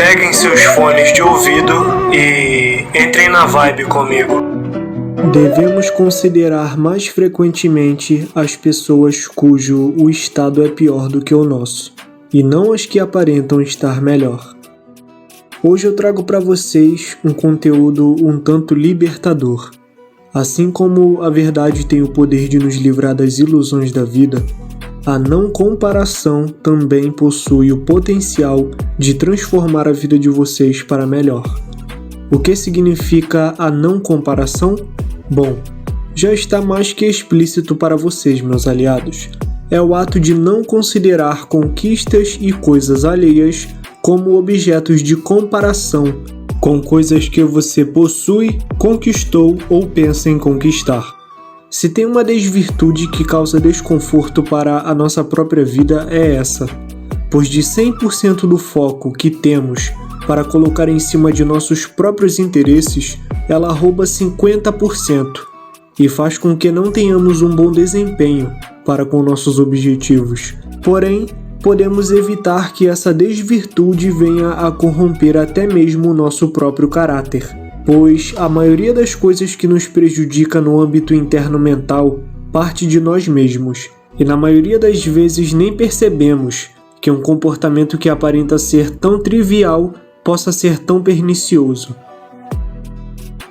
Peguem seus fones de ouvido e entrem na vibe comigo. Devemos considerar mais frequentemente as pessoas cujo o estado é pior do que o nosso, e não as que aparentam estar melhor. Hoje eu trago para vocês um conteúdo um tanto libertador. Assim como a verdade tem o poder de nos livrar das ilusões da vida, a não comparação também possui o potencial de transformar a vida de vocês para melhor. O que significa a não comparação? Bom, já está mais que explícito para vocês, meus aliados. É o ato de não considerar conquistas e coisas alheias como objetos de comparação com coisas que você possui, conquistou ou pensa em conquistar. Se tem uma desvirtude que causa desconforto para a nossa própria vida é essa, pois de 100% do foco que temos para colocar em cima de nossos próprios interesses, ela rouba 50% e faz com que não tenhamos um bom desempenho para com nossos objetivos. Porém, podemos evitar que essa desvirtude venha a corromper até mesmo o nosso próprio caráter, pois a maioria das coisas que nos prejudica no âmbito interno mental parte de nós mesmos, e na maioria das vezes nem percebemos que um comportamento que aparenta ser tão trivial possa ser tão pernicioso.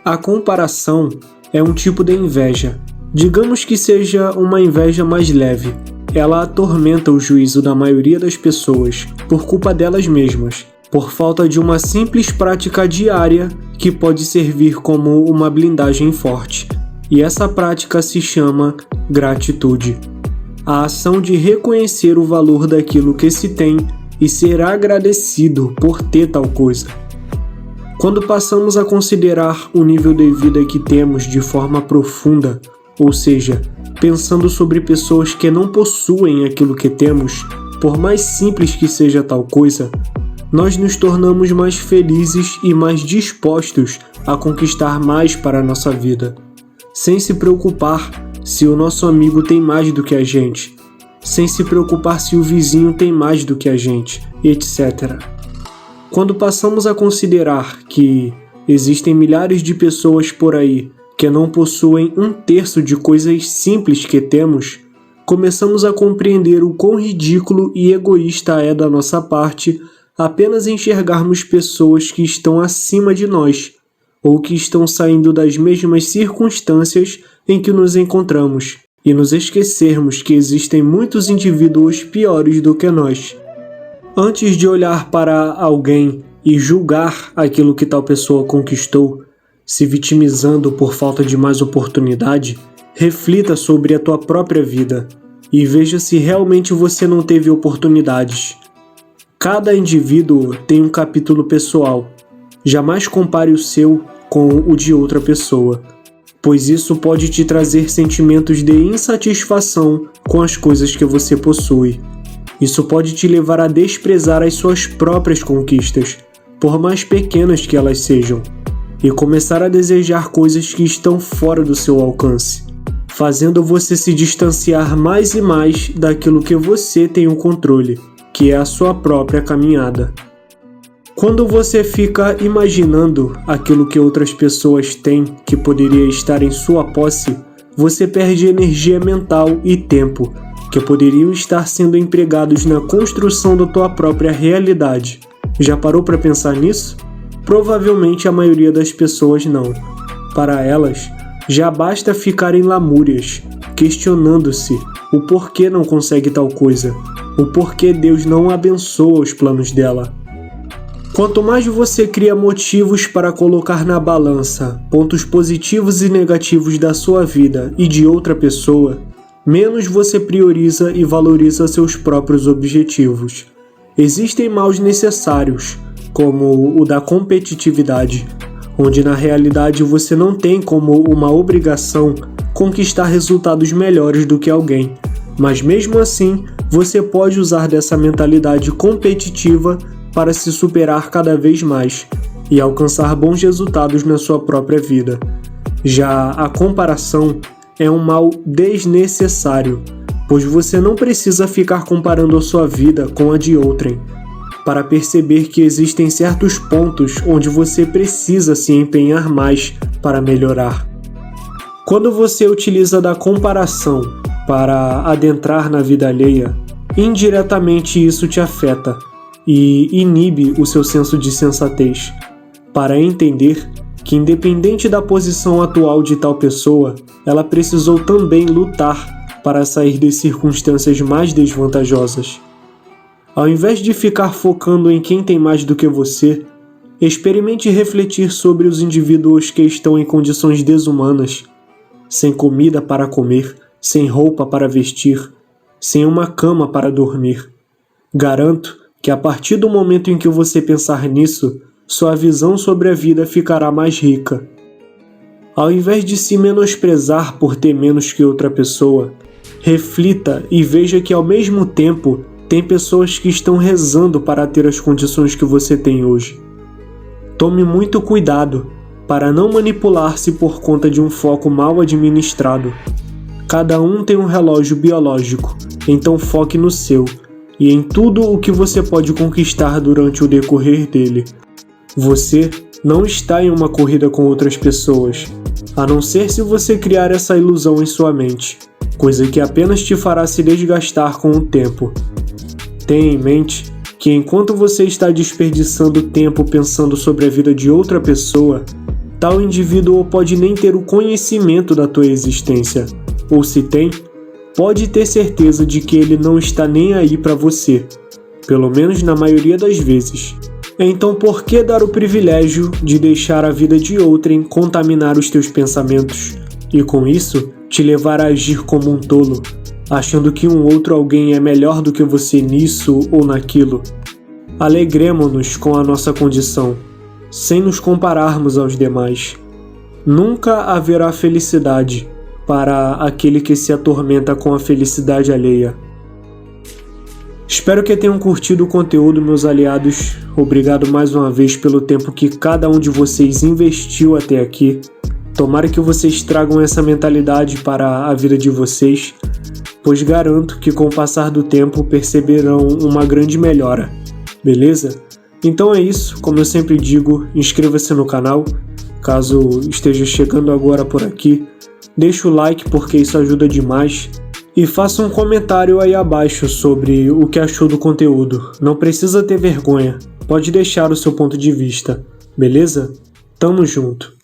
A comparação é um tipo de inveja. Digamos que seja uma inveja mais leve. Ela atormenta o juízo da maioria das pessoas por culpa delas mesmas, por falta de uma simples prática diária que pode servir como uma blindagem forte. E essa prática se chama gratitude. A ação de reconhecer o valor daquilo que se tem e ser agradecido por ter tal coisa. Quando passamos a considerar o nível de vida que temos de forma profunda, ou seja, pensando sobre pessoas que não possuem aquilo que temos, por mais simples que seja tal coisa, nós nos tornamos mais felizes e mais dispostos a conquistar mais para a nossa vida, sem se preocupar se o nosso amigo tem mais do que a gente, sem se preocupar se o vizinho tem mais do que a gente, etc. Quando passamos a considerar que existem milhares de pessoas por aí que não possuem 1/3 de coisas simples que temos, começamos a compreender o quão ridículo e egoísta é da nossa parte apenas enxergarmos pessoas que estão acima de nós, ou que estão saindo das mesmas circunstâncias em que nos encontramos, e nos esquecermos que existem muitos indivíduos piores do que nós. Antes de olhar para alguém e julgar aquilo que tal pessoa conquistou, se vitimizando por falta de mais oportunidade, reflita sobre a tua própria vida e veja se realmente você não teve oportunidades. Cada indivíduo tem um capítulo pessoal. Jamais compare o seu com o de outra pessoa, pois isso pode te trazer sentimentos de insatisfação com as coisas que você possui. Isso pode te levar a desprezar as suas próprias conquistas, por mais pequenas que elas sejam, e começar a desejar coisas que estão fora do seu alcance, fazendo você se distanciar mais e mais daquilo que você tem o controle, que é a sua própria caminhada. Quando você fica imaginando aquilo que outras pessoas têm que poderia estar em sua posse, você perde energia mental e tempo que poderiam estar sendo empregados na construção da tua própria realidade. Já parou para pensar nisso? Provavelmente a maioria das pessoas não. Para elas, já basta ficar em lamúrias, questionando-se o porquê não consegue tal coisa, o porquê Deus não abençoa os planos dela. Quanto mais você cria motivos para colocar na balança pontos positivos e negativos da sua vida e de outra pessoa, menos você prioriza e valoriza seus próprios objetivos. Existem maus necessários, como o da competitividade, onde na realidade você não tem como uma obrigação conquistar resultados melhores do que alguém, mas mesmo assim você pode usar dessa mentalidade competitiva para se superar cada vez mais e alcançar bons resultados na sua própria vida. Já a comparação é um mal desnecessário, pois você não precisa ficar comparando a sua vida com a de outrem. para perceber que existem certos pontos onde você precisa se empenhar mais para melhorar. Quando você utiliza da comparação para adentrar na vida alheia, indiretamente isso te afeta e inibe o seu senso de sensatez, para entender que, independente da posição atual de tal pessoa, ela precisou também lutar para sair de circunstâncias mais desvantajosas. Ao invés de ficar focando em quem tem mais do que você, experimente refletir sobre os indivíduos que estão em condições desumanas, sem comida para comer, sem roupa para vestir, sem uma cama para dormir. Garanto que a partir do momento em que você pensar nisso, sua visão sobre a vida ficará mais rica. Ao invés de se menosprezar por ter menos que outra pessoa, reflita e veja que ao mesmo tempo tem pessoas que estão rezando para ter as condições que você tem hoje. Tome muito cuidado para não manipular-se por conta de um foco mal administrado. Cada um tem um relógio biológico, então foque no seu e em tudo o que você pode conquistar durante o decorrer dele. Você não está em uma corrida com outras pessoas, a não ser se você criar essa ilusão em sua mente, coisa que apenas te fará se desgastar com o tempo. Tenha em mente que enquanto você está desperdiçando tempo pensando sobre a vida de outra pessoa, tal indivíduo pode nem ter o conhecimento da tua existência, ou se tem, pode ter certeza de que ele não está nem aí para você, pelo menos na maioria das vezes. Então por que dar o privilégio de deixar a vida de outrem contaminar os teus pensamentos e com isso te levar a agir como um tolo, achando que um outro alguém é melhor do que você nisso ou naquilo? Alegremo-nos com a nossa condição, sem nos compararmos aos demais. Nunca haverá felicidade para aquele que se atormenta com a felicidade alheia. Espero que tenham curtido o conteúdo, meus aliados. Obrigado mais uma vez pelo tempo que cada um de vocês investiu até aqui. Tomara que vocês tragam essa mentalidade para a vida de vocês, pois garanto que com o passar do tempo perceberão uma grande melhora, beleza? Então é isso, como eu sempre digo, inscreva-se no canal, caso esteja chegando agora por aqui, deixa o like porque isso ajuda demais. E faça um comentário aí abaixo sobre o que achou do conteúdo. Não precisa ter vergonha, pode deixar o seu ponto de vista, beleza? Tamo junto!